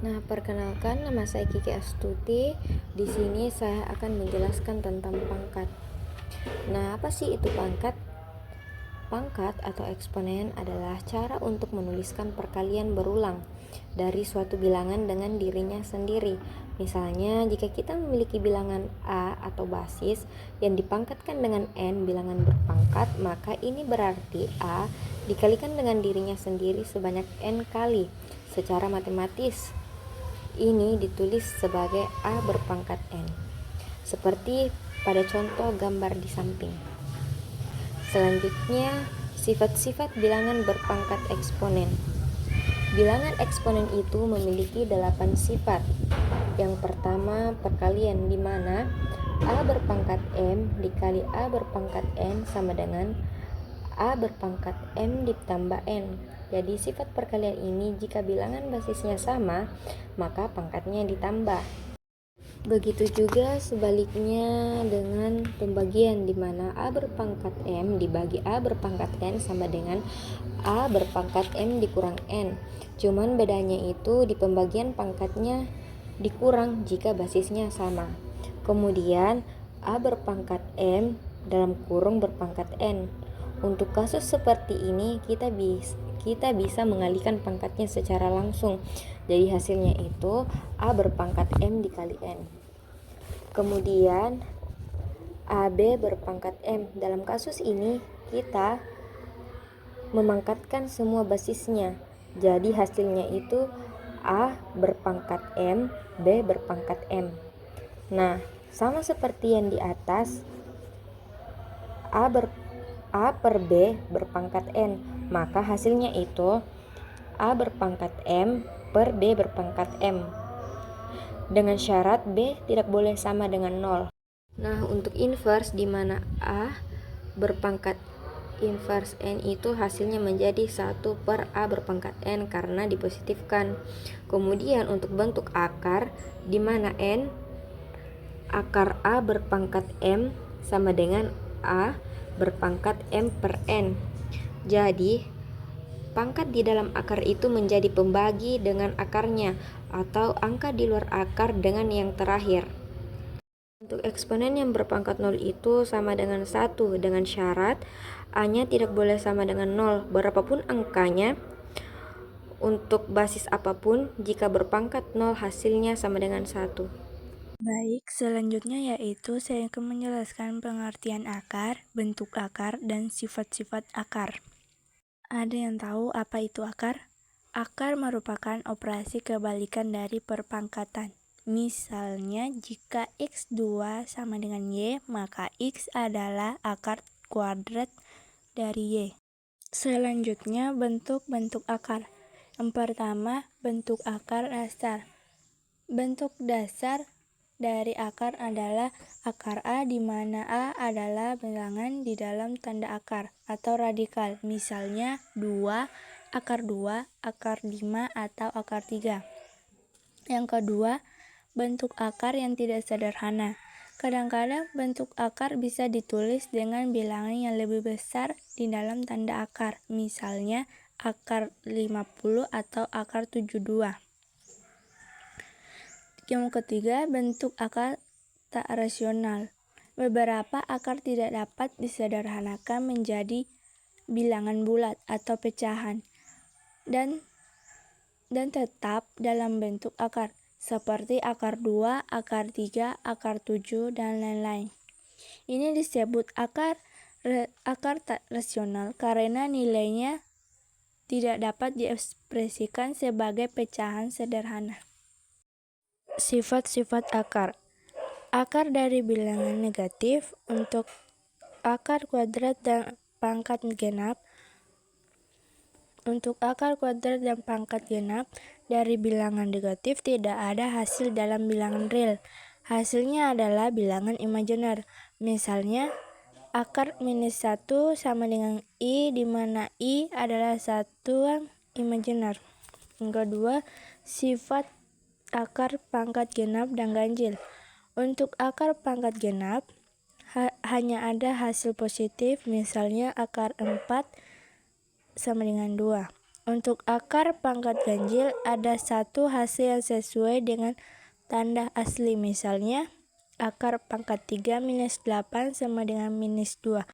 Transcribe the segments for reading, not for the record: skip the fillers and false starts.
Nah, perkenalkan nama saya Kiki Astuti. Di sini saya akan menjelaskan tentang pangkat. Nah, apa sih itu pangkat? Pangkat atau eksponen adalah cara untuk menuliskan perkalian berulang dari suatu bilangan dengan dirinya sendiri. Misalnya, jika kita memiliki bilangan A atau basis yang dipangkatkan dengan N bilangan berpangkat, maka ini berarti A dikalikan dengan dirinya sendiri sebanyak N kali. Secara matematis, ini ditulis sebagai A berpangkat N, seperti pada contoh gambar di samping. Selanjutnya, sifat-sifat bilangan berpangkat eksponen. Bilangan eksponen itu memiliki 8 sifat. Yang pertama, perkalian di mana A berpangkat M dikali A berpangkat N sama dengan A berpangkat M ditambah N. Jadi sifat perkalian ini jika bilangan basisnya sama, maka pangkatnya ditambah. Begitu juga sebaliknya dengan pembagian di mana A berpangkat M dibagi A berpangkat N sama dengan A berpangkat M dikurang N. Cuman bedanya itu di pembagian pangkatnya dikurang jika basisnya sama. Kemudian A berpangkat M dalam kurung berpangkat N. Untuk kasus seperti ini kita bisa mengalihkan pangkatnya secara langsung. Jadi hasilnya itu A berpangkat M dikali N. Kemudian AB berpangkat M. Dalam kasus ini kita memangkatkan semua basisnya. Jadi hasilnya itu A berpangkat M, B berpangkat M. Nah, sama seperti yang di atas, A per B berpangkat N. Maka hasilnya itu A berpangkat M per B berpangkat M. Dengan syarat B tidak boleh sama dengan 0. Nah, untuk inverse di mana A berpangkat inverse N itu hasilnya menjadi 1 per A berpangkat N karena dipositifkan. Kemudian untuk bentuk akar di mana N akar A berpangkat M sama dengan A berpangkat M per N. Jadi pangkat di dalam akar itu menjadi pembagi dengan akarnya atau angka di luar akar dengan yang terakhir. Untuk eksponen yang berpangkat 0 itu sama dengan 1 dengan syarat A-nya tidak boleh sama dengan 0 berapapun angkanya untuk basis apapun. Jika berpangkat 0 hasilnya sama dengan 1. Baik, selanjutnya yaitu saya akan menjelaskan pengertian akar, bentuk akar, dan sifat-sifat akar. Ada yang tahu apa itu akar? Akar merupakan operasi kebalikan dari perpangkatan. Misalnya, jika X2 sama dengan Y, maka X adalah akar kuadrat dari Y. Selanjutnya, bentuk-bentuk akar. Yang pertama, bentuk akar dasar. Bentuk dasar dari akar adalah akar A di mana A adalah bilangan di dalam tanda akar atau radikal, misalnya 2, akar 2, akar 5, atau akar 3. Yang kedua, bentuk akar yang tidak sederhana. Kadang-kadang bentuk akar bisa ditulis dengan bilangan yang lebih besar di dalam tanda akar, misalnya akar 50 atau akar 72. Yang ketiga, bentuk akar tak rasional. Beberapa akar tidak dapat disederhanakan menjadi bilangan bulat atau pecahan dan tetap dalam bentuk akar, seperti akar 2, akar 3, akar 7, dan lain-lain. Ini disebut akar tak rasional karena nilainya tidak dapat diekspresikan sebagai pecahan sederhana. Sifat-sifat akar. Akar dari bilangan negatif. Untuk akar kuadrat dan pangkat genap. Untuk akar kuadrat dan pangkat genap dari bilangan negatif tidak ada hasil dalam bilangan real. Hasilnya adalah bilangan imajiner. Misalnya, akar minus 1 sama dengan I, di mana I adalah satuan imajiner. Yang kedua, sifat akar pangkat genap dan ganjil. Untuk akar pangkat genap, hanya ada hasil positif, misalnya akar 4 sama dengan 2. Untuk akar pangkat ganjil ada satu hasil yang sesuai dengan tanda asli, misalnya akar pangkat 3 minus 8 sama dengan minus 2.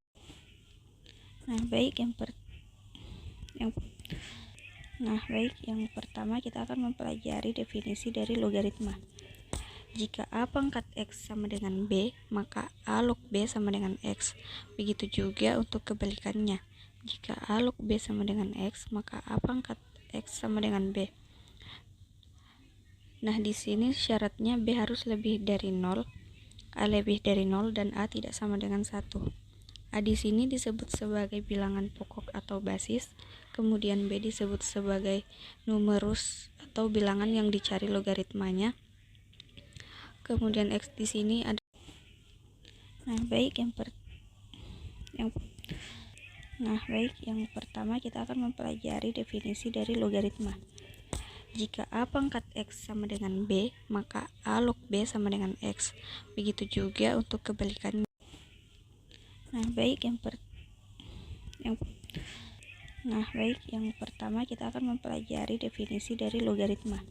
Yang pertama kita akan mempelajari definisi dari logaritma. Jika A pangkat X sama dengan B, maka A log B sama dengan X. Begitu juga untuk kebalikannya. Jika A log B sama dengan X, maka A pangkat X sama dengan B. Nah, di sini syaratnya B harus lebih dari 0, A lebih dari 0, dan A tidak sama dengan 1. A di sini disebut sebagai bilangan pokok atau basis, kemudian B disebut sebagai numerus atau bilangan yang dicari logaritmanya. Kemudian X di sini ada. Yang pertama kita akan mempelajari definisi dari logaritma. Jika A pangkat X sama dengan B, maka A log B sama dengan X. Begitu juga untuk kebalikannya. Yang pertama kita akan mempelajari definisi dari logaritma.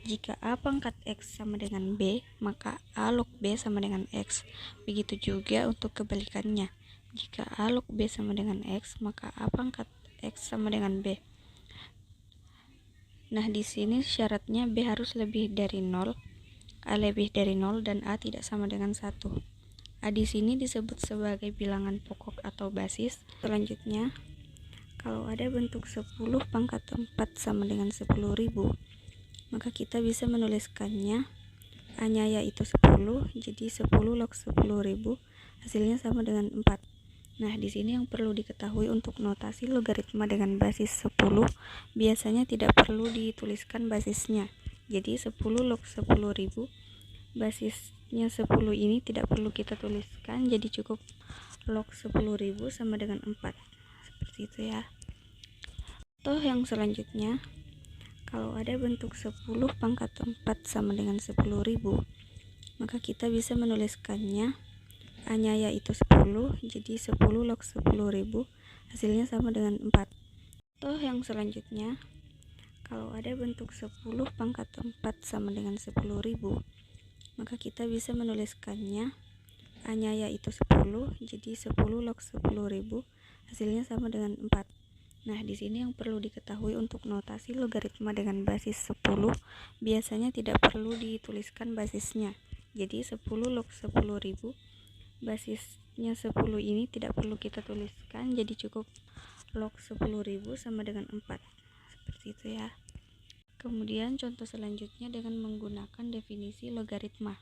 Jika A pangkat X sama dengan B, maka A log B sama dengan X. Begitu juga untuk kebalikannya. Jika A log B sama dengan X, maka A pangkat X sama dengan B. Nah, di sini syaratnya B harus lebih dari 0, A lebih dari 0, dan A tidak sama dengan 1. A di sini disebut sebagai bilangan pokok atau basis. Selanjutnya, kalau ada bentuk 10 pangkat 4 sama dengan 10.000, maka kita bisa menuliskannya A-nya yaitu 10, jadi 10 log 10.000 hasilnya sama dengan 4. Nah, di sini yang perlu diketahui untuk notasi logaritma dengan basis 10, biasanya tidak perlu dituliskan basisnya. Jadi 10 log 10.000, basisnya 10 ini tidak perlu kita tuliskan, jadi cukup log 10.000 sama dengan 4. Seperti itu ya. Contoh yang selanjutnya, kalau ada bentuk 10 pangkat 4 sama dengan 10.000, maka kita bisa menuliskannya A-nya yaitu 10, jadi 10 log 10.000 hasilnya sama dengan 4. Contoh yang selanjutnya, kalau ada bentuk 10 pangkat 4 sama dengan 10.000, maka kita bisa menuliskannya A-nya yaitu 10, jadi 10 log 10.000 hasilnya sama dengan 4. Nah, di sini yang perlu diketahui untuk notasi logaritma dengan basis 10, biasanya tidak perlu dituliskan basisnya. Jadi 10 log 10.000, basisnya 10 ini tidak perlu kita tuliskan, jadi cukup log 10.000 sama dengan 4. Seperti itu ya. Kemudian contoh selanjutnya dengan menggunakan definisi logaritma.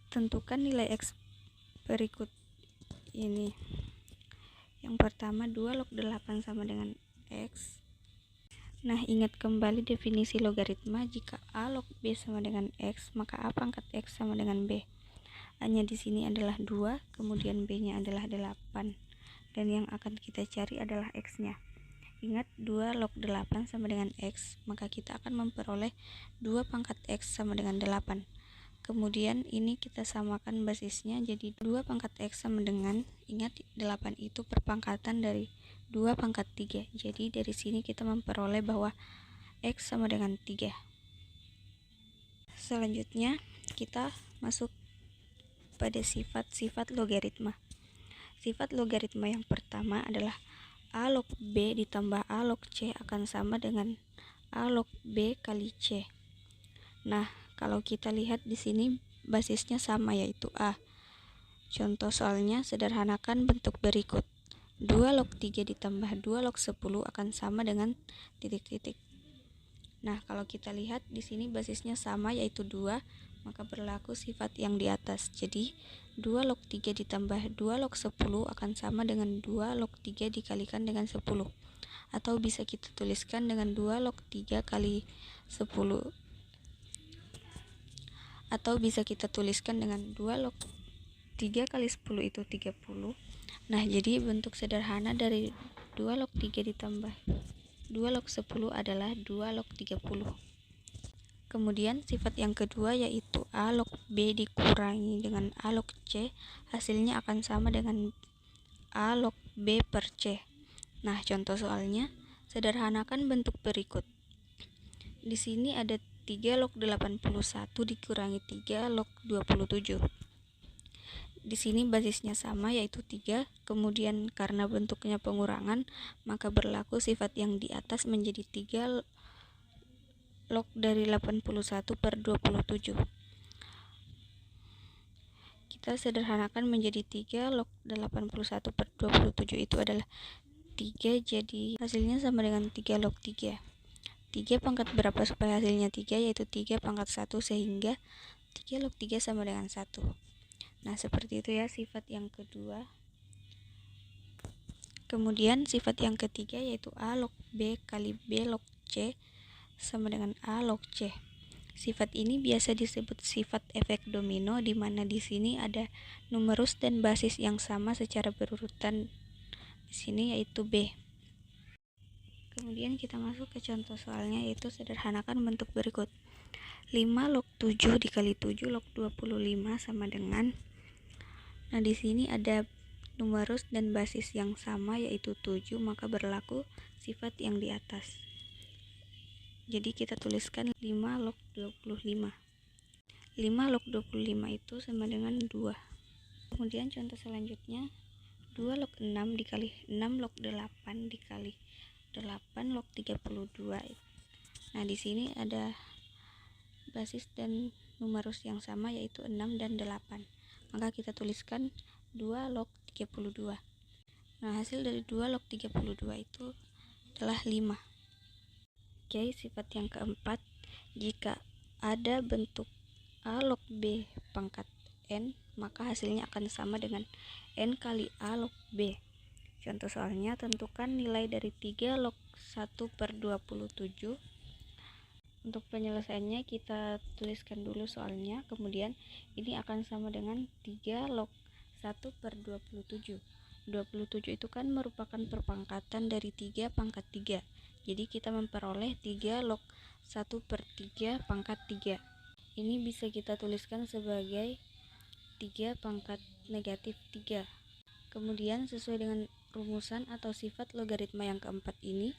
Tentukan nilai X berikut ini. Yang pertama, 2 log 8 sama dengan X. Nah, ingat kembali definisi logaritma. Jika A log B sama dengan X, maka A pangkat X sama dengan B. A-nya di sini adalah 2, kemudian B-nya adalah 8. Dan yang akan kita cari adalah X-nya. Ingat, 2 log 8 sama dengan X, maka kita akan memperoleh 2 pangkat X sama dengan 8. Kemudian ini kita samakan basisnya, jadi 2 pangkat X sama dengan, ingat 8 itu perpangkatan dari 2 pangkat 3. Jadi dari sini kita memperoleh bahwa X sama dengan 3. Selanjutnya kita masuk pada sifat-sifat logaritma. Sifat logaritma yang pertama adalah A log B ditambah A log C akan sama dengan A log B kali C. Nah, kalau kita lihat di sini basisnya sama yaitu A. Contoh soalnya sederhanakan bentuk berikut. 2 log 3 ditambah 2 log 10 akan sama dengan titik-titik. Nah, kalau kita lihat di sini basisnya sama yaitu 2, maka berlaku sifat yang di atas. Jadi 2 log 3 ditambah 2 log 10 akan sama dengan 2 log 3 dikalikan dengan 10. Atau bisa kita tuliskan dengan 2 log 3 kali 10. Atau bisa kita tuliskan dengan 2 log 3 kali 10 itu 30. Nah, jadi bentuk sederhana dari 2 log 3 ditambah 2 log 10 adalah 2 log 30. Kemudian sifat yang kedua yaitu A log B dikurangi dengan A log C, hasilnya akan sama dengan A log B per C. Nah, contoh soalnya, sederhanakan bentuk berikut. Di sini ada 3 log 81 dikurangi 3 log 27. Di sini basisnya sama yaitu 3, kemudian karena bentuknya pengurangan, maka berlaku sifat yang di atas menjadi 3 log dari 81 per 27. Kita sederhanakan menjadi 3 log 81 per 27 itu adalah 3, jadi hasilnya sama dengan 3 log 3. 3 pangkat berapa supaya hasilnya 3, yaitu 3 pangkat 1, sehingga 3 log 3 sama dengan 1. Nah, seperti itu ya sifat yang kedua. Kemudian sifat yang ketiga yaitu A log B kali B log C sama dengan A log C. Sifat ini biasa disebut sifat efek domino, di mana di sini ada numerus dan basis yang sama secara berurutan di sini yaitu B. Kemudian kita masuk ke contoh soalnya, yaitu sederhanakan bentuk berikut. 5 log 7 dikali 7 log 25 sama dengan, nah di sini ada numerus dan basis yang sama yaitu 7, maka berlaku sifat yang di atas. Jadi kita tuliskan 5 log 25. 5 log 25 itu sama dengan 2. Kemudian contoh selanjutnya, 2 log 6 dikali 6 log 8 dikali 8 log 32. Nah, di sini ada basis dan numerus yang sama yaitu 6 dan 8. Maka kita tuliskan 2 log 32. Nah, hasil dari 2 log 32 itu adalah 5. Oke, sifat yang keempat, jika ada bentuk A log B pangkat N, maka hasilnya akan sama dengan N kali A log B. Contoh soalnya, tentukan nilai dari 3 log 1 per 27. Untuk penyelesaiannya kita tuliskan dulu soalnya, kemudian ini akan sama dengan 3 log 1 per 27. 27 itu kan merupakan perpangkatan dari 3 pangkat 3. Jadi kita memperoleh 3 log 1 per 3 pangkat 3. Ini bisa kita tuliskan sebagai 3 pangkat negatif 3. Kemudian sesuai dengan rumusan atau sifat logaritma yang keempat ini,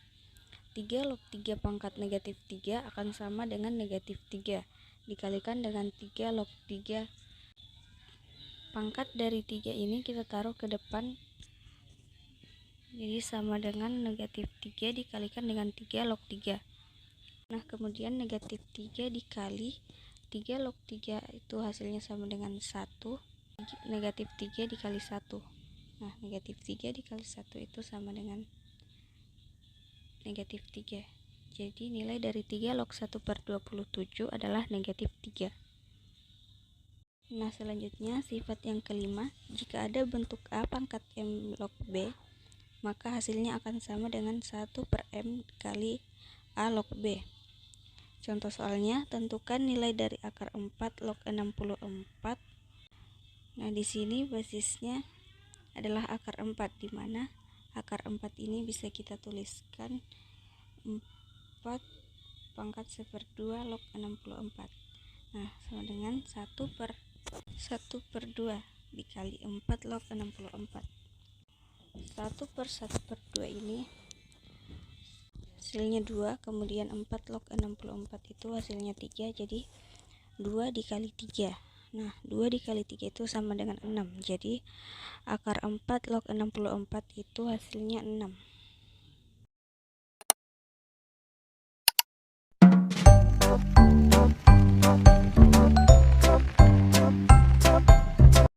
3 log 3 pangkat negatif 3 akan sama dengan negatif 3 dikalikan dengan 3 log 3. Pangkat dari 3 ini kita taruh ke depan, jadi sama dengan negatif 3 dikalikan dengan 3 log 3. Nah, kemudian negatif 3 dikali 3 log 3 itu hasilnya sama dengan 1. Negatif 3 dikali 1. Nah, negatif 3 dikali 1 itu sama dengan negatif 3. Jadi nilai dari 3 log 1 per 27 adalah negatif 3. Nah, selanjutnya sifat yang kelima, jika ada bentuk A pangkat M log B, maka hasilnya akan sama dengan 1 per M kali A log B. Contoh soalnya, tentukan nilai dari akar 4 log 64. Nah, di sini basisnya adalah akar 4, di mana akar 4 ini bisa kita tuliskan 4 pangkat 1/2 log 64. Nah, sama dengan 1 per 2 dikali 4 log 64. 1 per 1/2 ini hasilnya 2, kemudian 4 log 64 itu hasilnya 3, jadi 2 dikali 3. Nah, 2 dikali 3 itu sama dengan 6, jadi akar 4 log 64 itu hasilnya 6.